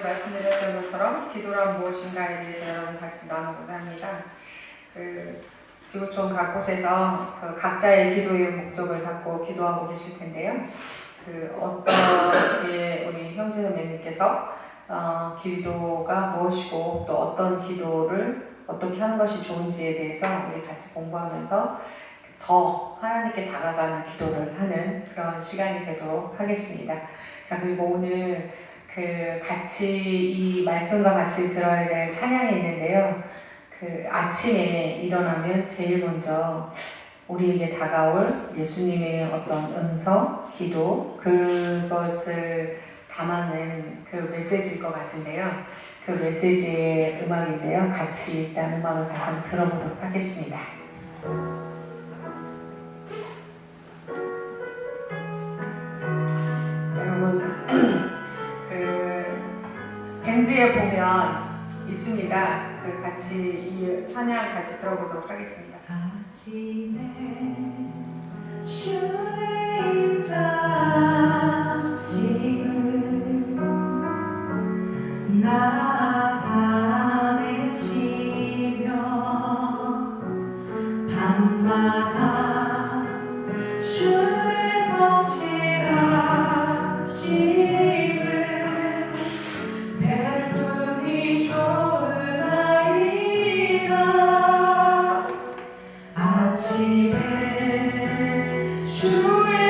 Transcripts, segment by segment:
말씀드렸던 것처럼 기도란 무엇인가에 대해서 여러분 같이 나누고자 합니다. 지구촌 각곳에서 각자의 기도의 목적을 갖고 기도하고 계실 텐데요. 어떻게 우리 형제자매님께서 기도가 무엇이고 또 어떤 기도를 어떻게 하는 것이 좋은지에 대해서 우리 같이 공부하면서 더 하나님께 다가가는 기도를 하는 그런 시간이 되도록 하겠습니다. 자, 그리고 오늘 같이 이 말씀과 같이 들어야 될 찬양이 있는데요. 아침에 일어나면 제일 먼저 우리에게 다가올 예수님의 어떤 음성, 기도, 그것을 담아낸 그 메시지일 것 같은데요. 그 메시지의 음악인데요. 같이 일단 음악을 다시 한번 들어보도록 하겠습니다. 여러분, 밴드에 보면 있습니다. 같이 이 찬양 같이 들어보도록 하겠습니다. 아침에 주의 장식을 나타내시며 밤마다 주의 성실하심을 베풀이 좋으나이다. 아침에 주의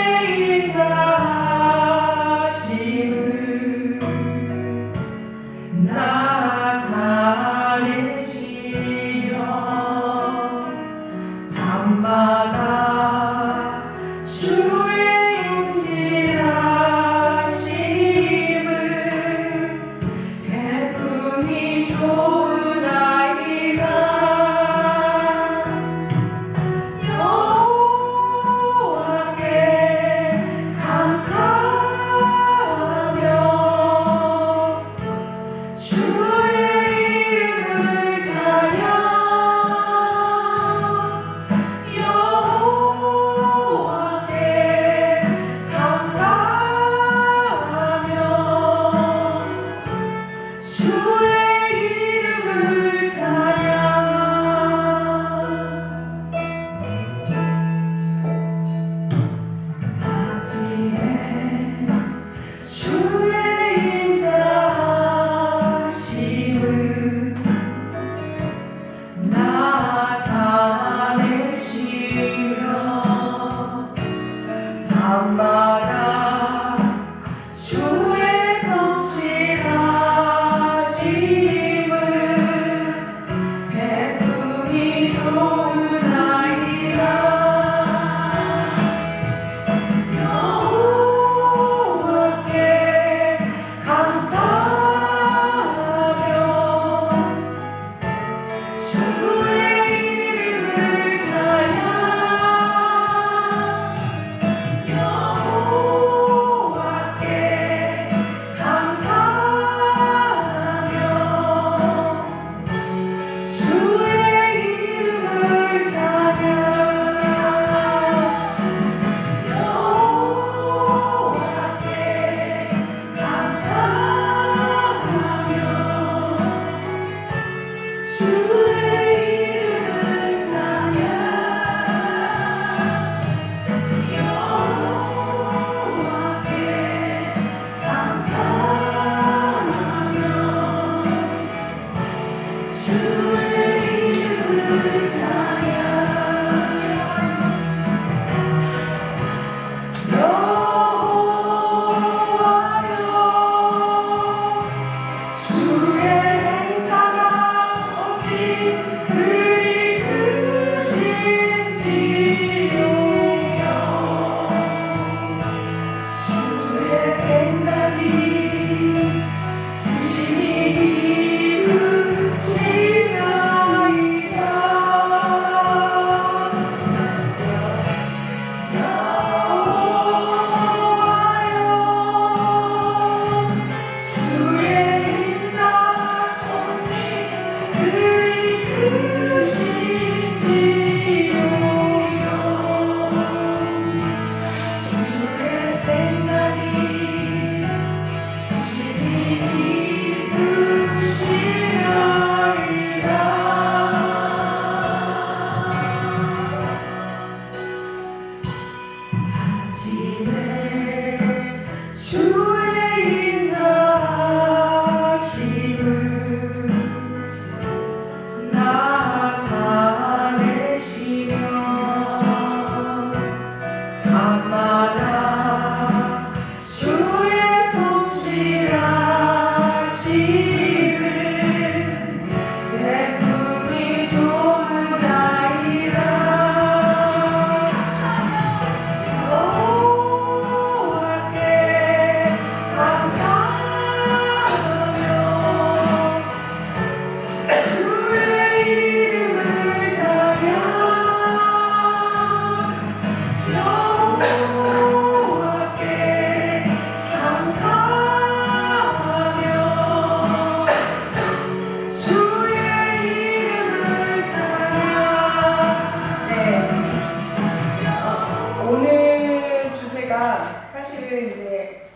우리가 사실 이제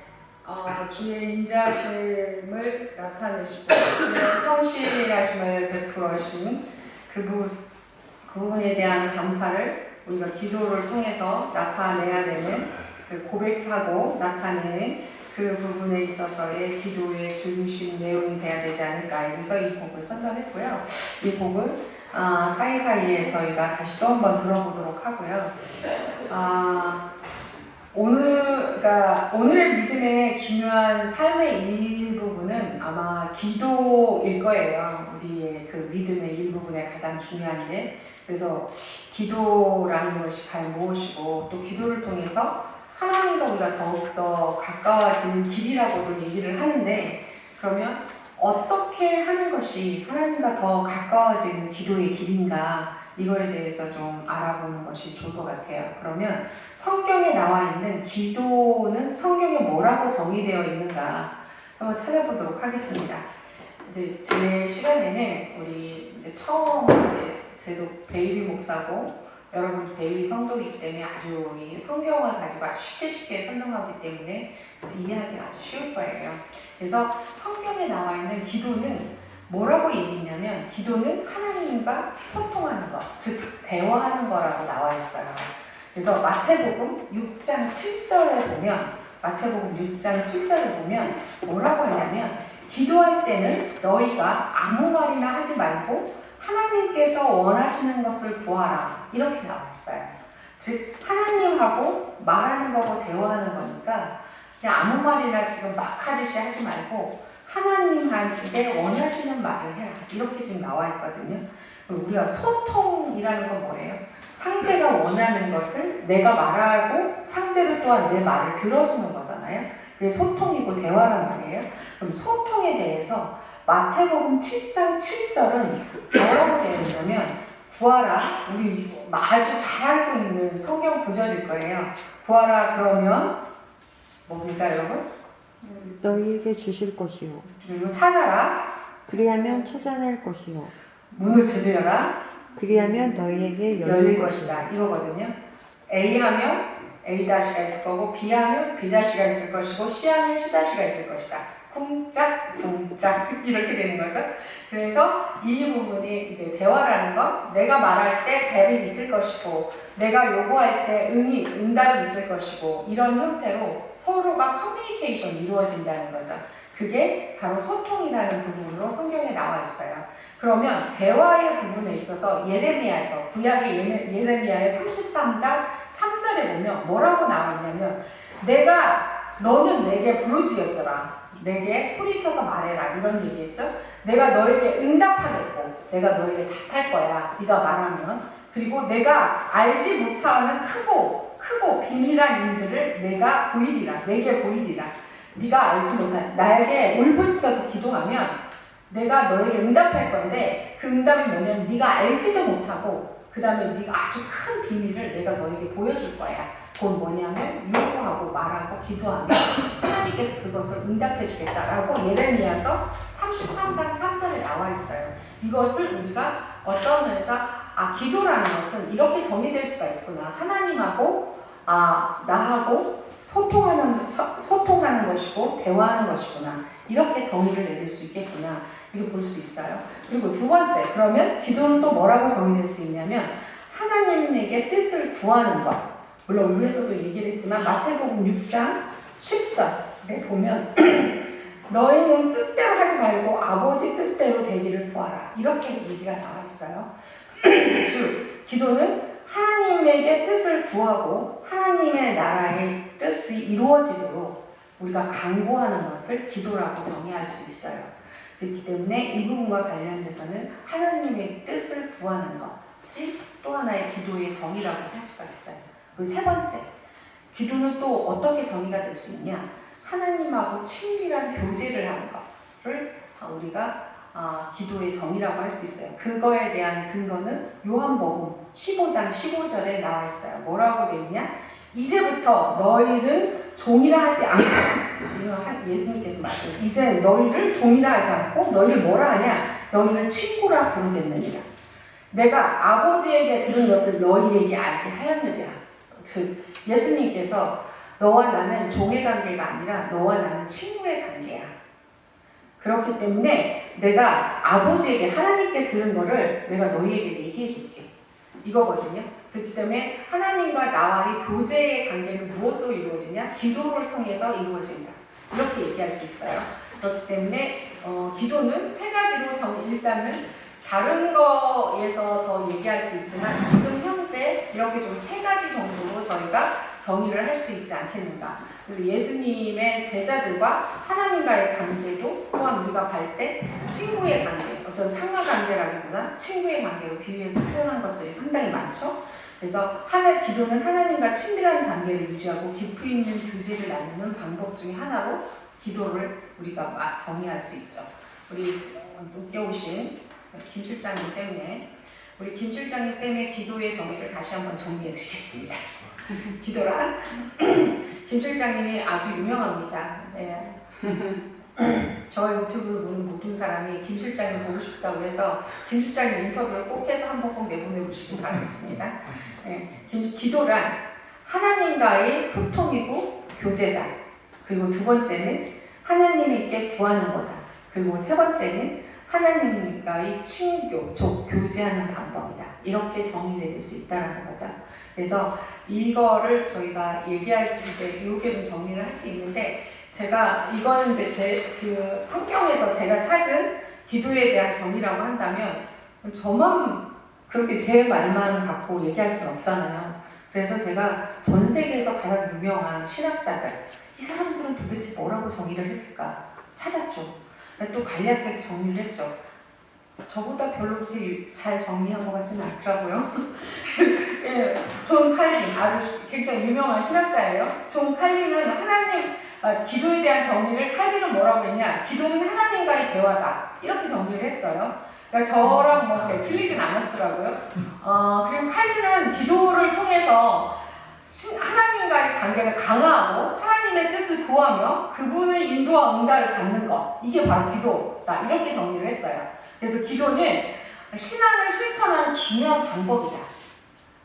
주의 인자심을 나타내시고 주의 성실하심을 베풀으신 그 부분에 대한 감사를 우리가 기도를 통해서 나타내야 되는 그 고백하고 나타내는 그 부분에 있어서의 기도의 중심 내용이 돼야 되지 않을까 해서 이 곡을 선정했고요. 이 곡은 사이사이에 저희가 다시 또 한번 들어보도록 하고요. 오늘의 믿음의 중요한 삶의 일부분은 아마 기도일 거예요. 우리의 그 믿음의 일부분에 가장 중요한 게. 그래서 기도라는 것이 과연 무엇이고 또 기도를 통해서 하나님과 우리가 더욱더 가까워지는 길이라고도 얘기를 하는데, 그러면 어떻게 하는 것이 하나님과 더 가까워지는 기도의 길인가, 이거에 대해서 좀 알아보는 것이 좋을 것 같아요. 그러면 성경에 나와 있는 기도는 성경에 뭐라고 정의되어 있는가 한번 찾아보도록 하겠습니다. 이제 제 시간에는 우리 이제 처음 저도 베이비 목사고 여러분 베이비 성도이기 때문에 아주 이 성경을 가지고 아주 쉽게 설명하기 때문에 이해하기가 아주 쉬울 거예요. 그래서 성경에 나와 있는 기도는 뭐라고 얘기했냐면, 기도는 하나님과 소통하는 것, 즉 대화하는 거라고 나와 있어요. 그래서 마태복음 6장 7절에 보면 뭐라고 하냐면, 기도할 때는 너희가 아무 말이나 하지 말고 하나님께서 원하시는 것을 구하라, 이렇게 나와 있어요. 즉 하나님하고 말하는 거고 대화하는 거니까 그냥 아무 말이나 지금 막 하듯이 하지 말고 하나님한테 원하시는 말을 해라, 이렇게 지금 나와 있거든요. 우리가 소통이라는 건 뭐예요? 상대가 원하는 것을 내가 말하고 상대도 또한 내 말을 들어주는 거잖아요. 그게 소통이고 대화란 말이에요. 그럼 소통에 대해서 마태복음 7장 7절은 뭐라고 되어 있냐면, 구하라, 우리 아주 잘 알고 있는 성경 구절일 거예요. 구하라 그러면 뭡니까 여러분? 너희에게 주실 것이요. 그리고 찾아라. 그리하면 찾아낼 것이요. 문을 두드려라. 그리하면 너희에게 열릴 것이다. 이거거든요. A 하면 A-가 있을 거고, B 하면 B-가 있을 것이고, C 하면 C-가 있을 것이다. 쿵짝쿵짝 이렇게 되는 거죠. 그래서 이 부분이 이제 대화라는 건 내가 말할 때 답이 있을 것이고, 내가 요구할 때 응답이 있을 것이고, 이런 형태로 서로가 커뮤니케이션이 이루어진다는 거죠. 그게 바로 소통이라는 부분으로 성경에 나와 있어요. 그러면 대화의 부분에 있어서 예레미야서, 구약의 예레미야의 33장 3절에 보면 뭐라고 나와 있냐면, 너는 내게 부르짖었더라, 내게 소리쳐서 말해라, 이런 얘기했죠. 내가 너에게 응답하겠고 내가 너에게 답할 거야, 네가 말하면. 그리고 내가 알지 못하는 크고 비밀한 일들을 내가 보이리라, 내게 보이리라. 네가 알지 못한, 나에게 울부짖어서 기도하면 내가 너에게 응답할 건데, 그 응답이 뭐냐면 네가 알지도 못하고 그 다음에 네가 아주 큰 비밀을 내가 너에게 보여줄 거야. 그건 뭐냐면 요구하고 말하고 기도하면 하나님께서 그것을 응답해 주겠다라고 예레미야서 33장 3절에 나와 있어요. 이것을 우리가 어떤 면에서 기도라는 것은 이렇게 정의될 수가 있구나, 하나님하고 나하고 소통하는 것이고 대화하는 것이구나, 이렇게 정의를 내릴 수 있겠구나, 이렇게 볼 수 있어요. 그리고 두 번째, 그러면 기도는 또 뭐라고 정의될 수 있냐면, 하나님에게 뜻을 구하는 것. 물론 위에서도 얘기를 했지만 마태복음 6장 10절에 보면 너희는 뜻대로 하지 말고 아버지 뜻대로 되기를 구하라, 이렇게 얘기가 나와 있어요. 즉 기도는 하나님에게 뜻을 구하고 하나님의 나라의 뜻이 이루어지도록 우리가 간구하는 것을 기도라고 정의할 수 있어요. 그렇기 때문에 이 부분과 관련돼서는 하나님의 뜻을 구하는 것이 또 하나의 기도의 정의라고 할 수가 있어요. 그리고 세 번째, 기도는 또 어떻게 정의가 될 수 있냐? 하나님하고 친밀한 교제를 하는 것을 우리가 기도의 정의라고 할 수 있어요. 그거에 대한 근거는 요한복음 15장 15절에 나와 있어요. 뭐라고 되어 있냐? 이제부터 너희는 종이라 하지 않고, 예수님께서 말씀하세요. 이제 너희를 종이라 하지 않고 너희를 뭐라 하냐? 너희를 친구라 부르겠느니라. 내가 아버지에게 들은 것을 너희에게 알게 하였느니라. 예수님께서 너와 나는 종의 관계가 아니라 너와 나는 친구의 관계야. 그렇기 때문에 내가 아버지에게 하나님께 들은 거를 내가 너희에게 얘기해 줄게. 이거거든요. 그렇기 때문에 하나님과 나와의 교제의 관계는 무엇으로 이루어지냐? 기도를 통해서 이루어진다. 이렇게 얘기할 수 있어요. 그렇기 때문에 기도는 세 가지로 일단은 다른 거에서 더 얘기할 수 있지만 지금 현재 이렇게 좀 세 가지 정도로 저희가 정의를 할 수 있지 않겠는가. 그래서 예수님의 제자들과 하나님과의 관계도 또한 우리가 볼 때 친구의 관계, 어떤 상하 관계라기보다 친구의 관계로 비유해서 표현한 것들이 상당히 많죠. 그래서 기도는 하나님과 친밀한 관계를 유지하고 깊이 있는 교제를 나누는 방법 중에 하나로 기도를 우리가 정의할 수 있죠. 우리 늦게 오신 김 실장님 때문에 우리 김 실장님 때문에 기도의 정의를 다시 한번 정리해 드리겠습니다. 기도란 김 실장님이 아주 유명합니다. 저 유튜브를 보는 모든 사람이 김 실장님 보고 싶다고 해서 김 실장님 인터뷰를 꼭 해서 한번 꼭 내보내 보시길 바라겠습니다. 네, 기도란 하나님과의 소통이고 교제다. 그리고 두 번째는 하나님께 구하는 거다. 그리고 세 번째는 하나님과의 친교, 교제하는 방법이다. 이렇게 정의될 수 있다는 거죠. 그래서 이거를 저희가 얘기할 수 이렇게 좀 정리를 할 수 있는데 이거는 이제 그 성경에서 제가 찾은 기도에 대한 정의라고 한다면 저만 그렇게 제 말만 갖고 얘기할 수는 없잖아요. 그래서 제가 전 세계에서 가장 유명한 신학자들 이 사람들은 도대체 뭐라고 정의를 했을까 찾았죠. 또 간략하게 정리를 했죠. 저보다 별로 그렇게 잘 정리한 것 같지는 않더라고요. 예, 존 칼빈 아주 굉장히 유명한 신학자예요. 존 칼빈은 기도에 대한 정의를 칼빈은 뭐라고 했냐? 기도는 하나님과의 대화다. 이렇게 정리를 했어요. 그러니까 저랑 뭐 틀리진 않았더라고요. 그리고 칼빈은 기도를 통해서 하나님과의 관계를 강화하고 하나님의 뜻을 구하며 그분의 인도와 응답을 받는 것. 이게 바로 기도다. 이렇게 정리를 했어요. 그래서 기도는 신앙을 실천하는 중요한 방법이다.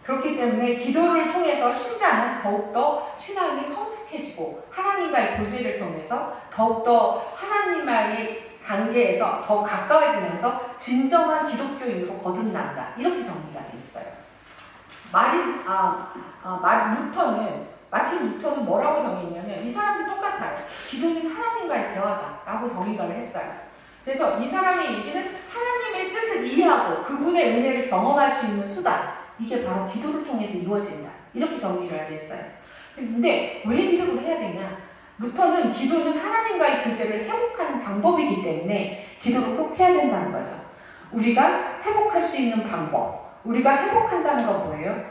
그렇기 때문에 기도를 통해서 신자는 더욱더 신앙이 성숙해지고 하나님과의 교제를 통해서 더욱더 하나님과의 관계에서 더 가까워지면서 진정한 기독교인으로 거듭난다. 이렇게 정리가 되어 있어요. 마틴 루터는 뭐라고 정의했냐면 이 사람들 똑같아요. 기도는 하나님과의 대화다 라고 정의를 했어요. 그래서 이 사람의 얘기는 하나님의 뜻을 이해하고 그분의 은혜를 경험할 수 있는 수단, 이게 바로 기도를 통해서 이루어진다. 이렇게 정리를 해야 됐어요. 근데 왜 기도를 해야 되냐? 루터는 기도는 하나님과의 교제를 회복하는 방법이기 때문에 기도를 꼭 해야 된다는 거죠. 우리가 회복할 수 있는 방법, 우리가 회복한다는 건 뭐예요?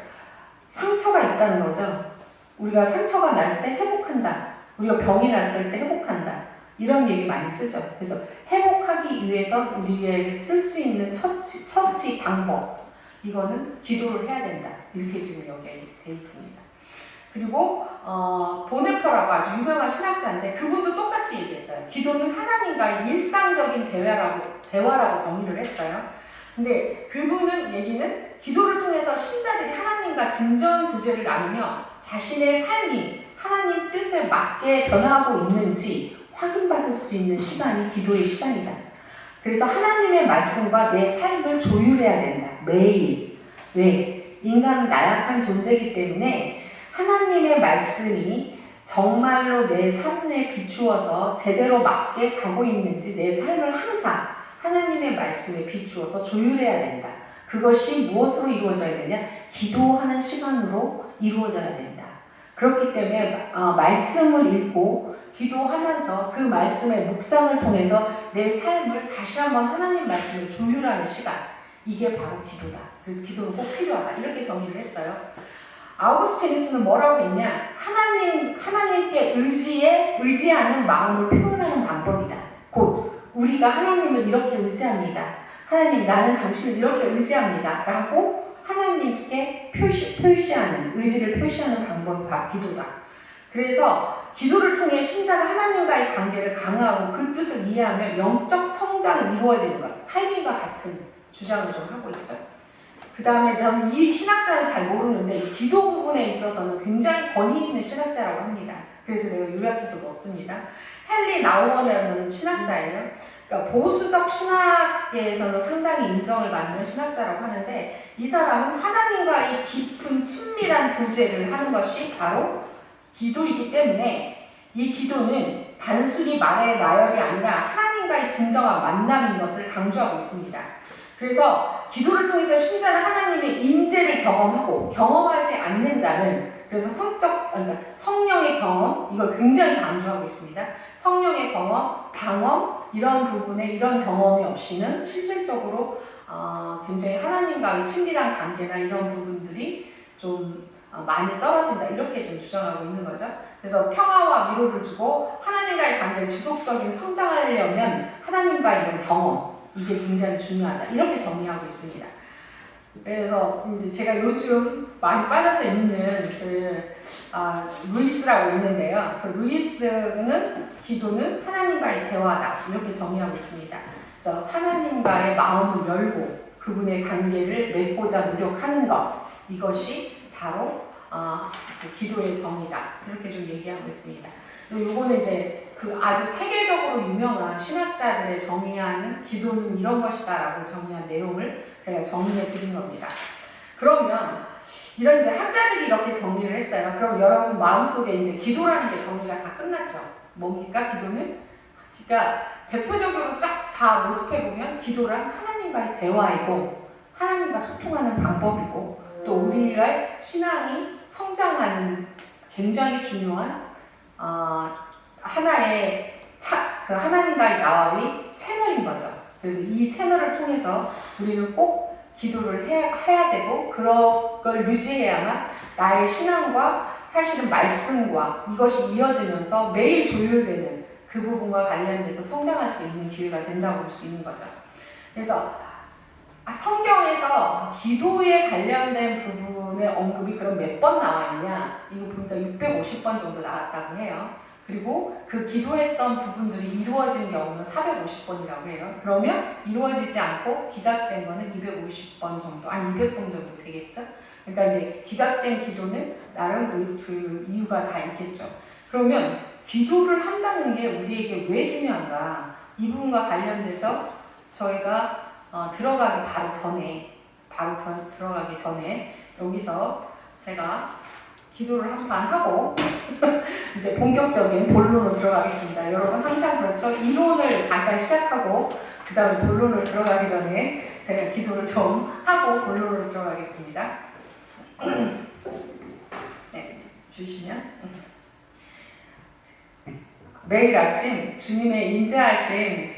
상처가 있다는 거죠. 우리가 상처가 날 때 회복한다. 우리가 병이 났을 때 회복한다. 이런 얘기 많이 쓰죠. 그래서 회복하기 위해서 우리에게 쓸 수 있는 처치 방법, 이거는 기도를 해야 된다. 이렇게 지금 여기에 되어 있습니다. 그리고 보네퍼라고 아주 유명한 신학자인데 그분도 똑같이 얘기했어요. 기도는 하나님과의 일상적인 대화라고 정의를 했어요. 근데 그분은 얘기는 기도를 통해서 신자들이 하나님과 진정한 교제를 나누며 자신의 삶이 하나님 뜻에 맞게 변화하고 있는지 확인받을 수 있는 시간이 기도의 시간이다. 그래서 하나님의 말씀과 내 삶을 조율해야 된다. 매일. 왜? 인간은 나약한 존재이기 때문에 하나님의 말씀이 정말로 내 삶에 비추어서 제대로 맞게 가고 있는지 내 삶을 항상 하나님의 말씀에 비추어서 조율해야 된다. 그것이 무엇으로 이루어져야 되냐? 기도하는 시간으로 이루어져야 된다. 그렇기 때문에 말씀을 읽고 기도하면서 그 말씀의 묵상을 통해서 내 삶을 다시 한번 하나님 말씀을 조율하는 시간, 이게 바로 기도다. 그래서 기도는 꼭 필요하다. 이렇게 정의를 했어요. 아우구스티누스는 뭐라고 했냐? 하나님께 의지하는 마음을 표현하는 방법이다. 곧 우리가 하나님을 이렇게 의지합니다. 하나님, 나는 당신을 이렇게 의지합니다. 라고 하나님께 표시하는, 의지를 표시하는 방법이 바로 기도다. 그래서 기도를 통해 신자가 하나님과의 관계를 강화하고 그 뜻을 이해하며 영적 성장이 이루어지는 것. 칼빈과 같은 주장을 좀 하고 있죠. 그 다음에 저는 이 신학자는 잘 모르는데 이 기도 부분에 있어서는 굉장히 권위 있는 신학자라고 합니다. 그래서 내가 요약해서 넣습니다. 헨리 나우먼이라는 신학자예요. 그러니까 보수적 신학계에서는 상당히 인정을 받는 신학자라고 하는데 이 사람은 하나님과의 깊은 친밀한 교제를 하는 것이 바로 기도이기 때문에 이 기도는 단순히 말의 나열이 아니라 하나님과의 진정한 만남인 것을 강조하고 있습니다. 그래서 기도를 통해서 신자는 하나님의 임재를 경험하고 경험하지 않는 자는 그래서 그러니까 성령의 경험 이걸 굉장히 강조하고 있습니다. 성령의 경험, 방언 이런 부분에 이런 경험이 없이는 실질적으로 굉장히 하나님과의 친밀한 관계나 이런 부분들이 좀 많이 떨어진다 이렇게 좀 주장하고 있는 거죠. 그래서 평화와 위로를 주고 하나님과의 관계를 지속적인 성장하려면 하나님과의 이런 경험 이게 굉장히 중요하다 이렇게 정의하고 있습니다. 그래서 이제 제가 요즘 많이 빠져서 읽는 루이스라고 있는데요. 그 루이스는 기도는 하나님과의 대화다 이렇게 정의하고 있습니다. 그래서 하나님과의 마음을 열고 그분의 관계를 맺고자 노력하는 것 이것이 바로 기도의 정의다 이렇게 좀 얘기하고 있습니다. 요거는 이제 그 아주 세계적으로 유명한 신학자들의 정의하는 기도는 이런 것이다라고 정의한 내용을 제가 정리해 드린 겁니다. 그러면 이런 이제 학자들이 이렇게 정리를 했어요. 그럼 여러분 마음속에 이제 기도라는 게 정리가 다 끝났죠. 뭡니까 기도는? 그러니까 대표적으로 쫙 다 모집해 보면 기도란 하나님과의 대화이고 하나님과 소통하는 방법이고 또 우리가 신앙이 성장하는 굉장히 중요한 하나의 그 하나님과의 나와의 채널인 거죠. 그래서 이 채널을 통해서 우리는 꼭 기도를 해야 되고 그런 걸 유지해야만 나의 신앙과 사실은 말씀과 이것이 이어지면서 매일 조율되는 그 부분과 관련돼서 성장할 수 있는 기회가 된다고 볼 수 있는 거죠. 그래서 성경에서 기도에 관련된 부분의 언급이 그럼 몇 번 나와 있냐? 이거 보니까 650번 정도 나왔다고 해요. 그리고 그 기도했던 부분들이 이루어진 경우는 450번이라고 해요. 그러면 이루어지지 않고 기각된 거는 250번 정도, 200번 정도 되겠죠? 그러니까 이제 기각된 기도는 나름 그 이유가 다 있겠죠. 그러면 기도를 한다는 게 우리에게 왜 중요한가? 이 부분과 관련돼서 저희가 들어가기 바로 들어가기 전에 여기서 제가 기도를 한 판 하고 이제 본격적인 본론으로 들어가겠습니다. 여러분 항상 그렇죠? 이론을 잠깐 시작하고 그 다음에 본론으로 들어가기 전에 제가 기도를 좀 하고 본론으로 들어가겠습니다. 네, 주시면 매일 아침 주님의 인자하신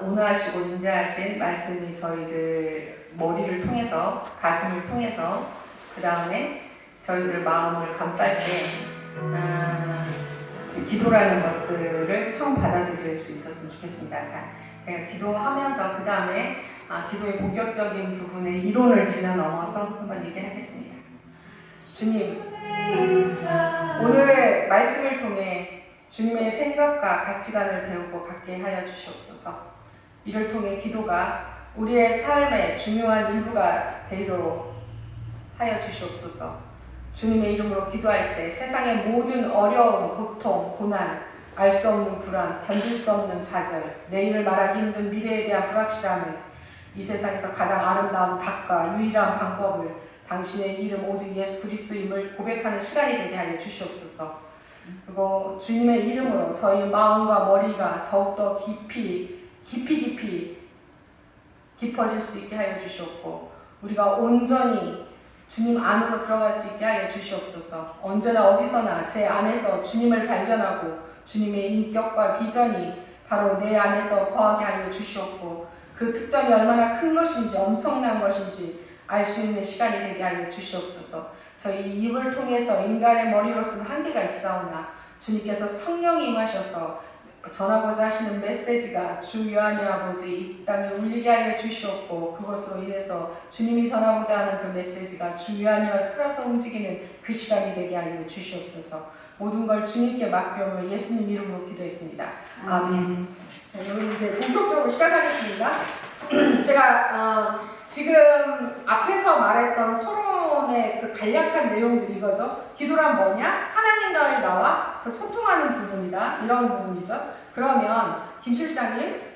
온화하시고 인자하신 말씀이 저희들 머리를 통해서 가슴을 통해서 그 다음에 저희들 마음을 감쌀 때 기도라는 것들을 처음 받아들일 수 있었으면 좋겠습니다. 자, 제가 기도하면서 그 다음에 기도의 본격적인 부분의 이론을 넘어서 한번 얘기하겠습니다. 주님, 오늘 말씀을 통해 주님의 생각과 가치관을 배우고 갖게 하여 주시옵소서. 이를 통해 기도가 우리의 삶의 중요한 일부가 되도록 하여 주시옵소서. 주님의 이름으로 기도할 때 세상의 모든 어려움, 고통, 고난, 알 수 없는 불안, 견딜 수 없는 좌절, 내일을 말하기 힘든 미래에 대한 불확실함을 이 세상에서 가장 아름다운 답과 유일한 방법을 당신의 이름 오직 예수 그리스도임을 고백하는 시간이 되게 하여 주시옵소서. 그리고 주님의 이름으로 저희 마음과 머리가 더욱더 깊이 깊어질 수 있게 하여 주시옵고 우리가 온전히 주님 안으로 들어갈 수 있게 하여 주시옵소서. 언제나 어디서나 제 안에서 주님을 발견하고 주님의 인격과 비전이 바로 내 안에서 거하게 하여 주시옵고 그 특전이 얼마나 큰 것인지 엄청난 것인지 알 수 있는 시간이 되게 하여 주시옵소서. 저희 입을 통해서 인간의 머리로서는 한계가 있사오나 주님께서 성령이 임하셔서 전하고자 하시는 메시지가 주 요한의 아버지 이 땅에 울리게 하여 주시옵고 그것으로 인해서 주님이 전하고자 하는 그 메시지가 주 요한이 살아서 움직이는 그 시간이 되게 하여 주시옵소서. 모든 걸 주님께 맡겨오며 예수님 이름으로 기도했습니다. 아멘. 자, 여기 이제 본격적으로 시작하겠습니다. 제가 지금 앞에서 말했던 서론의 그 간략한 내용들이 이거죠. 기도란 뭐냐? 하나님과의 나와 그 소통하는 부분이다. 이런 부분이죠. 그러면 김 실장님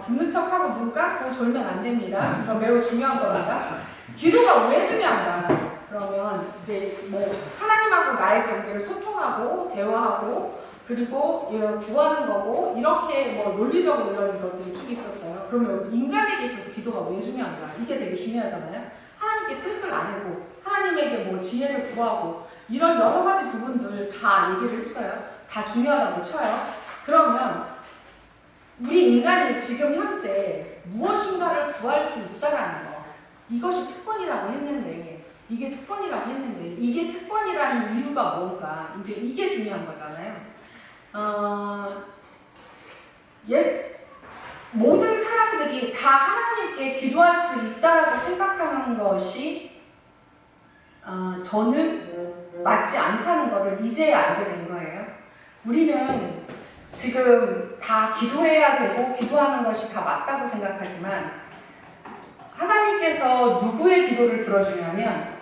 듣는 척하고 눈 감고 졸면 안 됩니다. 이거 매우 중요한 겁니다. 기도가 왜 중요한가? 그러면 이제 뭐 하나님하고 나의 관계를 소통하고 대화하고 그리고 구하는 거고 이렇게 뭐 논리적으로 이런 것들이 쭉 있었어요. 그러면 인간에게 있어서 기도가 왜 중요한가? 이게 되게 중요하잖아요. 하나님께 뜻을 아뢰고 하나님에게 뭐 지혜를 구하고 이런 여러 가지 부분들 다 얘기를 했어요. 다 중요하다고 쳐요. 그러면 우리 인간이 지금 현재 무엇인가를 구할 수 있다라는 거 이것이 특권이라고 했는데 이게 특권이라는 이유가 뭔가 이제 이게 중요한 거잖아요. 모든 사람들이 다 하나님께 기도할 수 있다라고 생각하는 것이 저는 맞지 않다는 것을 이제야 알게 된 거예요. 우리는 지금 다 기도해야 되고 기도하는 것이 다 맞다고 생각하지만 하나님께서 누구의 기도를 들어주냐면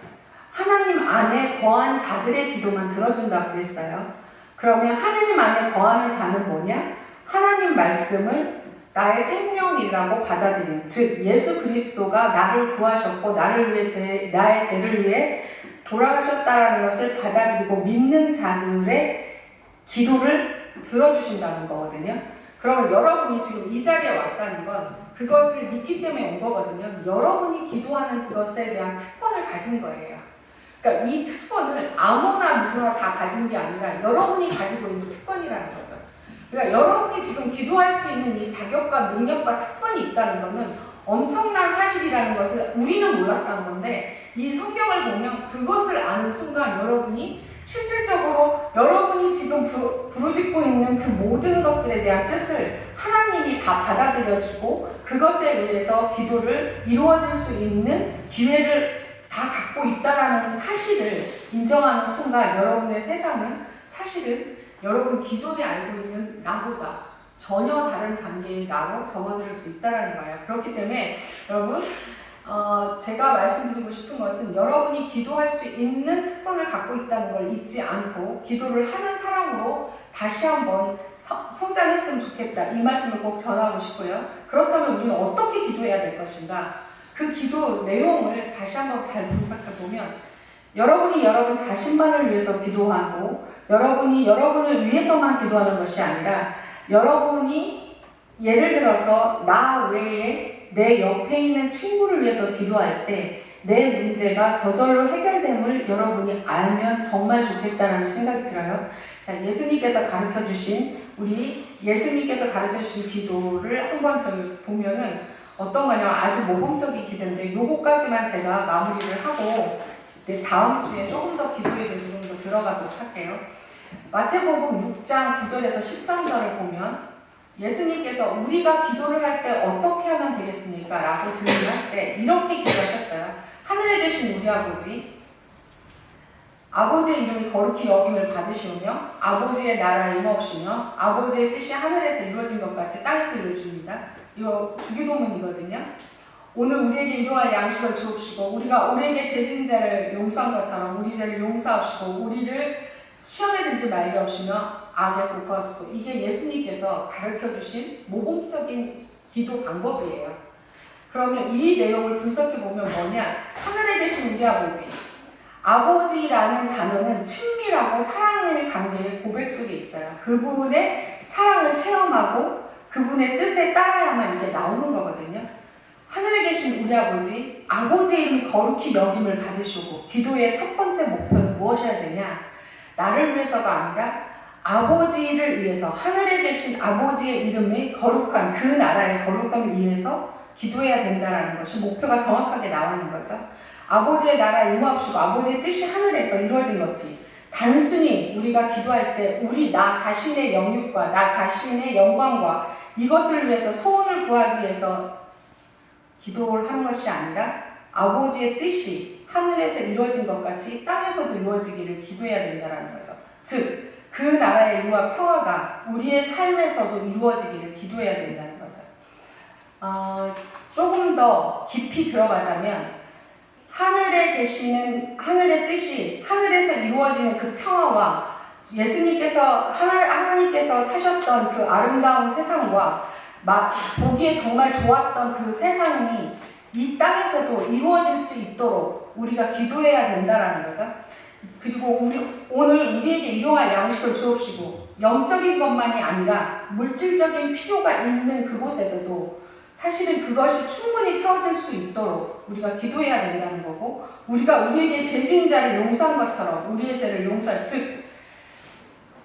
하나님 안에 거한 자들의 기도만 들어준다고 했어요. 그러면 하나님 안에 거하는 자는 뭐냐? 하나님 말씀을 나의 생명이라고 받아들인, 즉 예수 그리스도가 나를 구하셨고 나의 죄를 위해 돌아가셨다는 것을 받아들이고 믿는 자들의 기도를 들어주신다는 거거든요. 그러면 여러분이 지금 이 자리에 왔다는 건 그것을 믿기 때문에 온 거거든요. 여러분이 기도하는 그것에 대한 특권을 가진 거예요. 그러니까 이 특권을 아무나 누구나 다 가진 게 아니라 여러분이 가지고 있는 특권이라는 거죠. 그러니까 여러분이 지금 기도할 수 있는 이 자격과 능력과 특권이 있다는 것은 엄청난 사실이라는 것을 우리는 몰랐다는 건데 이 성경을 보면 그것을 아는 순간 여러분이 실질적으로 여러분이 지금 부르짖고 있는 그 모든 것들에 대한 뜻을 하나님이 다 받아들여주고 그것에 의해서 기도를 이루어질 수 있는 기회를 다 갖고 있다라는 사실을 인정하는 순간 여러분의 세상은 사실은 여러분이 기존에 알고 있는 나보다 전혀 다른 단계의 나로 접어들 수 있다는 거예요. 그렇기 때문에 여러분 제가 말씀드리고 싶은 것은 여러분이 기도할 수 있는 특권을 갖고 있다는 걸 잊지 않고 기도를 하는 사람으로 다시 한번 성장했으면 좋겠다. 이 말씀을 꼭 전하고 싶고요. 그렇다면 우리는 어떻게 기도해야 될 것인가? 그 기도 내용을 다시 한번 잘 분석해 보면 여러분이 여러분 자신만을 위해서 기도하고 여러분이 여러분을 위해서만 기도하는 것이 아니라 여러분이 예를 들어서 나 외에 내 옆에 있는 친구를 위해서 기도할 때 내 문제가 저절로 해결됨을 여러분이 알면 정말 좋겠다는 생각이 들어요. 자, 예수님께서 가르쳐 주신 기도를 한번 저희 보면은 어떤 거냐면 아주 모범적인 기도인데 요거까지만 제가 마무리를 하고 다음 주에 조금 더 기도에 대해서 좀 더 들어가도록 할게요. 마태복음 6장 9절에서 13절을 보면 예수님께서 우리가 기도를 할 때 어떻게 하면 되겠습니까? 라고 질문할 때 이렇게 기도하셨어요. 하늘에 계신 우리 아버지의 이름이 거룩히 여김을 받으시오며 아버지의 나라에 임하옵시며 아버지의 뜻이 하늘에서 이루어진 것 같이 땅에서 이루어집니다. 이거 주기도문이거든요. 오늘 우리에게 일용할 양식을 주옵시고 우리가 우리에게 죄진 자를 용서한 것처럼 우리 죄를 용서하옵시고 우리를 시험에 들지 말게 하옵시며 악에서 구하소서. 이게 예수님께서 가르쳐주신 모범적인 기도 방법이에요. 그러면 이 내용을 분석해보면 뭐냐? 하늘에 계신 우리 아버지라는 단어는 친밀하고 사랑의 관계의 고백 속에 있어요. 그분의 사랑을 체험하고 그분의 뜻에 따라야만 이게 나오는 거거든요. 하늘에 계신 우리 아버지의 이름이 거룩히 여김을 받으시고 기도의 첫 번째 목표는 무엇이어야 되냐? 나를 위해서가 아니라 아버지를 위해서 하늘에 계신 아버지의 이름의 거룩한 그 나라의 거룩함을 위해서 기도해야 된다는 것이 목표가 정확하게 나와 있는 거죠. 아버지의 나라에 임하옵시고 아버지의 뜻이 하늘에서 이루어진 거지. 단순히 우리가 기도할 때 나 자신의 영육과 나 자신의 영광과 이것을 위해서 소원을 구하기 위해서 기도를 하는 것이 아니라 아버지의 뜻이 하늘에서 이루어진 것 같이 땅에서도 이루어지기를 기도해야 된다는 거죠. 즉, 그 나라의 의와 평화가 우리의 삶에서도 이루어지기를 기도해야 된다는 거죠. 조금 더 깊이 들어가자면 하늘에 계시는 하늘의 뜻이 하늘에서 이루어지는 그 평화와 예수님께서 하나님께서 사셨던 그 아름다운 세상과 보기에 정말 좋았던 그 세상이 이 땅에서도 이루어질 수 있도록 우리가 기도해야 된다라는 거죠. 그리고 오늘 우리에게 일용할 양식을 주옵시고 영적인 것만이 아니라 물질적인 필요가 있는 그곳에서도 사실은 그것이 충분히 채워질 수 있도록 우리가 기도해야 된다는 거고, 우리가 우리에게 죄 지은 자를 용서한 것처럼 우리의 죄를 용서할, 즉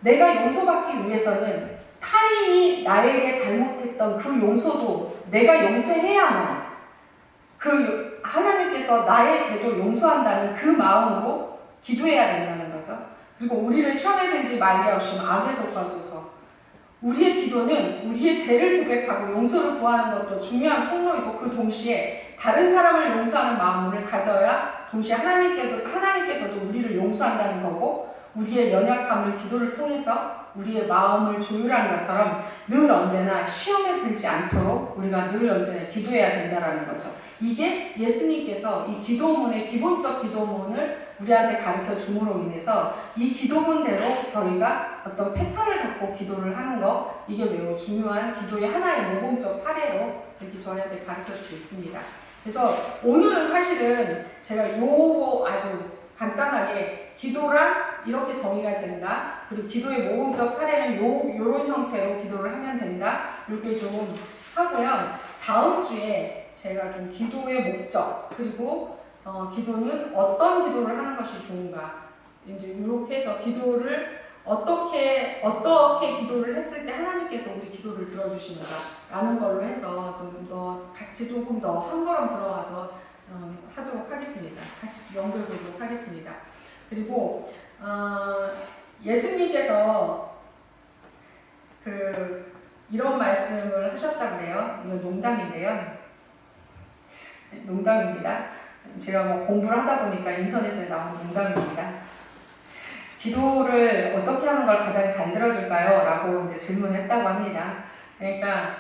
내가 용서받기 위해서는 타인이 나에게 잘못했던 그 용서도 내가 용서해야만 그 하나님께서 나의 죄도 용서한다는 그 마음으로 기도해야 된다는 거죠. 그리고 우리를 시험에 들지 말게 하시면 악에 속하소서. 우리의 기도는 우리의 죄를 고백하고 용서를 구하는 것도 중요한 통로이고, 그 동시에 다른 사람을 용서하는 마음을 가져야 동시에 하나님께서도 우리를 용서한다는 거고, 우리의 연약함을 기도를 통해서 우리의 마음을 조율하는 것처럼 늘 언제나 시험에 들지 않도록 우리가 늘 언제나 기도해야 된다는 거죠. 이게 예수님께서 이 기도문의 기본적 기도문을 우리한테 가르쳐 줌으로 인해서 이 기도문대로 저희가 어떤 패턴을 갖고 기도를 하는 거, 이게 매우 중요한 기도의 하나의 모범적 사례로 이렇게 저희한테 가르쳐 주고 있습니다. 그래서 오늘은 사실은 제가 요거 아주 간단하게 기도란 이렇게 정의가 된다, 그리고 기도의 모범적 사례는 요런 형태로 기도를 하면 된다, 이렇게 좀 하고요. 다음 주에 제가 좀 기도의 목적, 그리고 기도는 어떤 기도를 하는 것이 좋은가, 이제 이렇게 해서 기도를 어떻게 기도를 했을 때 하나님께서 우리 기도를 들어주시는가라는 걸로 해서 좀 더 같이 조금 더 한 걸음 들어가서 하도록 하겠습니다. 같이 연결되도록 하겠습니다. 그리고 예수님께서 이런 말씀을 하셨다고 해요. 이건 농담인데요. 농담입니다. 제가 뭐 공부를 하다 보니까 인터넷에 나온 농담입니다. 기도를 어떻게 하는 걸 가장 잘 들어줄까요? 라고 이제 질문했다고 합니다. 그러니까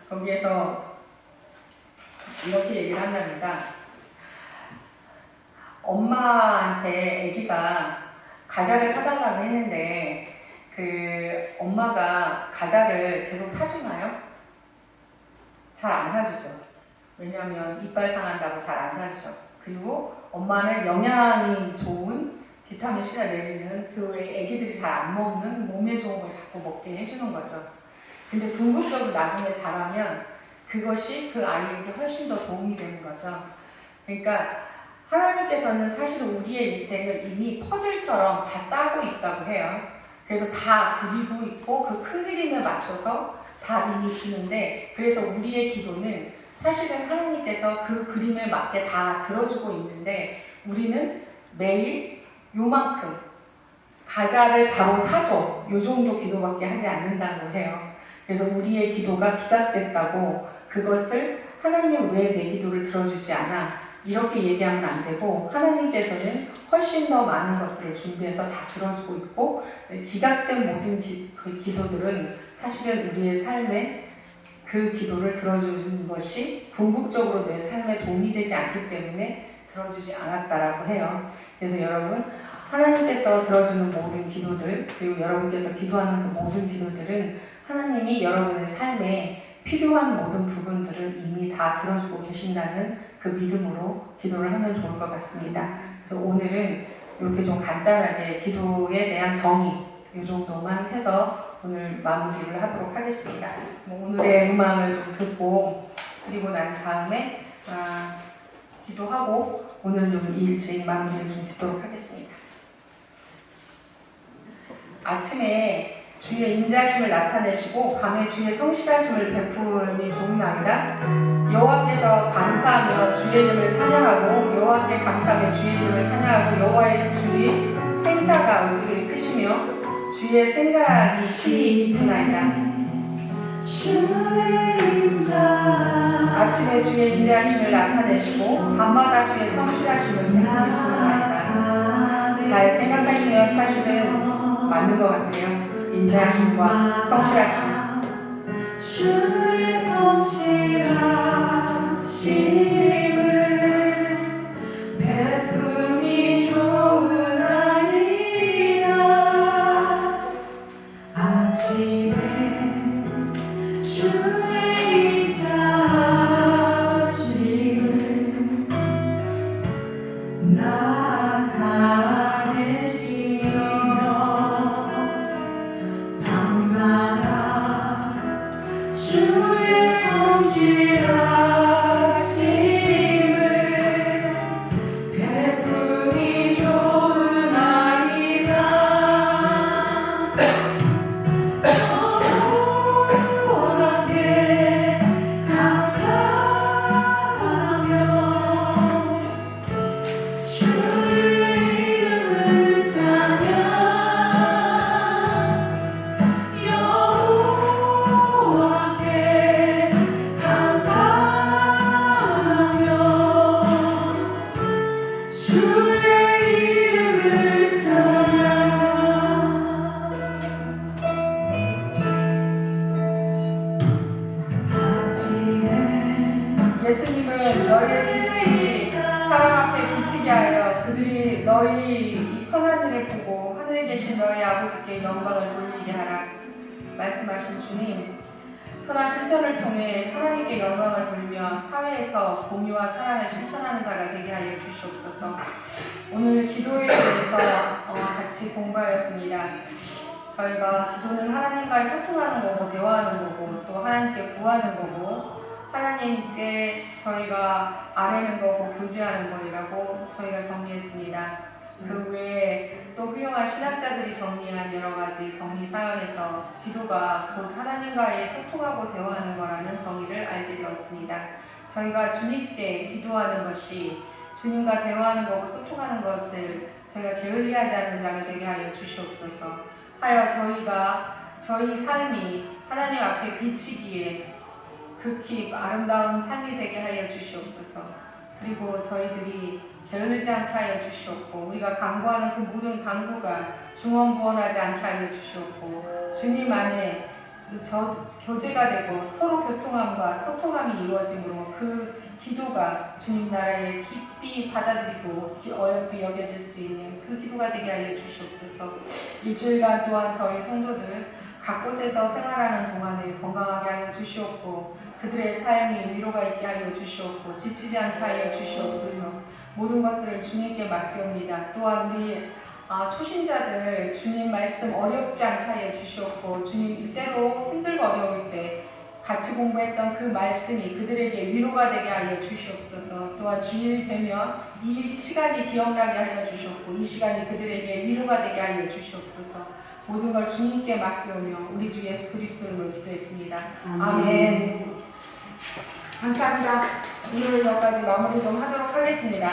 거기에서 이렇게 얘기를 한답니다. 엄마한테 아기가 과자를 사달라고 했는데 그 엄마가 과자를 계속 사주나요? 잘 안 사주죠. 왜냐하면 이빨 상한다고 잘 안 사주죠. 그리고 엄마는 영양이 좋은 비타민C나 내지는 그 외에 애기들이 잘 안 먹는 몸에 좋은 걸 자꾸 먹게 해주는 거죠. 근데 궁극적으로 나중에 자라면 그것이 그 아이에게 훨씬 더 도움이 되는 거죠. 그러니까 하나님께서는 사실은 우리의 인생을 이미 퍼즐처럼 다 짜고 있다고 해요. 그래서 다 그리고 있고 그 큰 그림에 맞춰서 다 이미 주는데, 그래서 우리의 기도는 사실은 하나님께서 그 그림에 맞게 다 들어주고 있는데, 우리는 매일 요만큼 과자를 바로 사줘, 요 정도 기도밖에 하지 않는다고 해요. 그래서 우리의 기도가 기각됐다고 그것을 하나님 왜 내 기도를 들어주지 않아, 이렇게 얘기하면 안 되고, 하나님께서는 훨씬 더 많은 것들을 준비해서 다 들어주고 있고, 기각된 모든 그 기도들은 사실은 우리의 삶에 그 기도를 들어주는 것이 궁극적으로 내 삶에 도움이 되지 않기 때문에 들어주지 않았다라고 해요. 그래서 여러분, 하나님께서 들어주는 모든 기도들, 그리고 여러분께서 기도하는 그 모든 기도들은 하나님이 여러분의 삶에 필요한 모든 부분들을 이미 다 들어주고 계신다는 그 믿음으로 기도를 하면 좋을 것 같습니다. 그래서 오늘은 이렇게 좀 간단하게 기도에 대한 정의, 이 정도만 해서 오늘 마무리를 하도록 하겠습니다. 오늘의 음악을 좀 듣고 그리고 난 다음에 기도하고 오늘은 좀 일찍 마무리를 좀 짓도록 하겠습니다. 아침에 주의 인자하심을 나타내시고 밤에 주의 성실하심을 베풀이 좋으나이다. 여호와께서 감사하며 주의 이름을 찬양하고 여호와께 감사하며 주의 이름을 찬양하고 여호와의 주의 행사가 오직이 크시며 주의 생각이 심히 깊으나이다. 아침에 주의 인자하심을 나타내시고 밤마다 주의 성실하심을 베풀이 좋으나이다. 잘 생각하시면 사실은 맞는 것 같아요. 인자하심과 성실하심. 주의 성실하심 하심을 베품이 좋으나이다. 아침에 주의 인자하심을 나타내시며 밤마다 주의 성실하심을 베품이 좋으나이다. 여호와께 감사하며 주의 이름을 찬양. 여호와께 감사하며 주의 이름을 찬양. 아침에 예수님은 너희의 빛이 사람 앞에 비치게 하여 그들이 너희 이 선한 일을 보고 하늘에 계신 너희 아버지께 영광을 돌리게 하라 말씀하신 주님, 선한 실천을 통해 하나님께 영광을 돌리며 사회에서 공의와 사랑을 실천하는 자가 되게 하여 주시옵소서. 오늘 기도에 대해서 같이 공부하였습니다. 저희가 기도는 하나님과의 소통하는 거고 대화하는 거고 또 하나님께 구하는 거고 하나님께 저희가 아뢰는 거고 교제하는 거라고 저희가 정리했습니다. 그 외에 또 훌륭한 신학자들이 정리한 여러 가지 정리 사항에서 기도가 곧 하나님과의 소통하고 대화하는 거라는 정의를 알게 되었습니다. 저희가 주님께 기도하는 것이 주님과 대화하는 거고 소통하는 것을 저희가 게을리하지 않는 자가 되게 하여 주시옵소서. 하여 저희 삶이 하나님 앞에 비치기에 극히 아름다운 삶이 되게 하여 주시옵소서. 그리고 저희들이 게으르지 않게 하여 주시옵고 우리가 간구하는 그 모든 간구가 중언부언하지 않게 하여 주시옵고 주님 안에 교제가 되고 서로 교통함과 소통함이 이루어짐으로 그 기도가 주님 나라에 깊이 받아들이고 어여삐 여겨질 수 있는 그 기도가 되게 하여 주시옵소서. 일주일간 또한 저희 성도들 각 곳에서 생활하는 동안에 건강하게 하여 주시옵고 그들의 삶이 위로가 있게 하여 주시옵고 지치지 않게 하여 주시옵소서. 모든 것들을 주님께 맡겨옵니다. 또한 우리 초신자들 주님 말씀 어렵지 않게 하여 주시옵고 주님 때로 힘들고 어려울 때 같이 공부했던 그 말씀이 그들에게 위로가 되게 하여 주시옵소서. 또한 주일이 되면 이 시간이 기억나게 하여 주시옵고 이 시간이 그들에게 위로가 되게 하여 주시옵소서. 모든 걸 주님께 맡겨오며 우리 주 예수 그리스도를 기도했습니다. 아멘. 감사합니다. 오늘 여기까지 마무리 좀 하도록 하겠습니다.